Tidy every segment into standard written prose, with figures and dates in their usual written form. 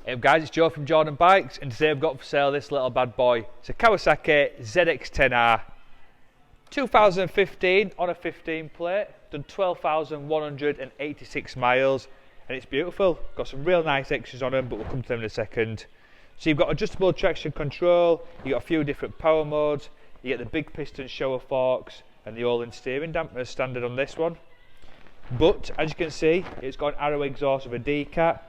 Hey guys, it's Joe from Jordanbikes, and today I've got for sale this little bad boy. It's a Kawasaki ZX10R 2015 on a 15 plate, done 12,186 miles, and it's beautiful. Got some real nice extras on them, but we'll come to them in a second. So you've got adjustable traction control, you've got a few different power modes, you get the big piston shower forks and the Ohlins steering dampener standard on this one. But as you can see, it's got an arrow exhaust with a decat.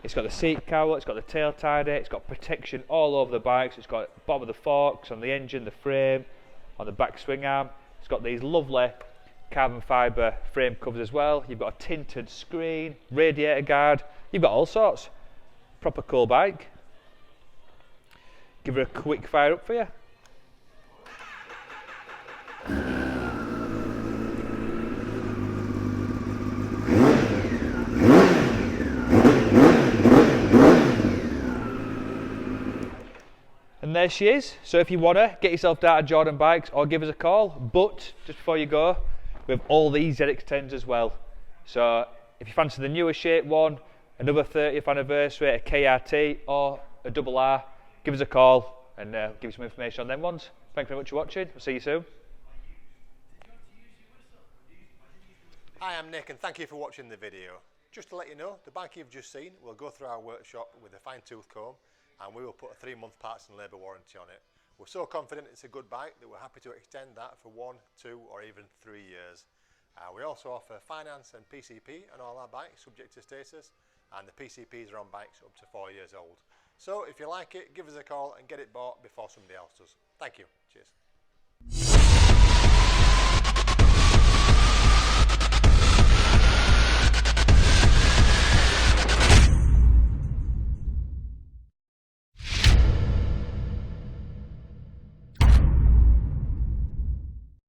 It's got the seat cowl, it's got the tail tidy, it's got protection all over the bikes, it's got bottom of the forks, on the engine, the frame, on the back swing arm. It's got these lovely carbon fibre frame covers as well. You've got a tinted screen, radiator guard, you've got all sorts. Proper cool bike. Give her a quick fire up for you. And there she is. So if you want to get yourself down to Jordanbikes or give us a call, but just before you go, we have all these ZX10s as well. So if you fancy the newer shape one, another 30th anniversary, a KRT or a double R, give us a call and give you some information on them ones. Thanks very much for watching. We'll see you soon. Hi, I'm Nick and thank you for watching the video. Just to let you know, the bike you've just seen will go through our workshop with a fine-tooth comb, and we will put a 3-month parts and labour warranty on it. We're so confident it's a good bike that we're happy to extend that for 1, 2 or even 3 years. We also offer finance and PCP on all our bikes subject to status, and the PCPs are on bikes up to 4 years old. So if you like it, give us a call and get it bought before somebody else does. Thank you. Cheers.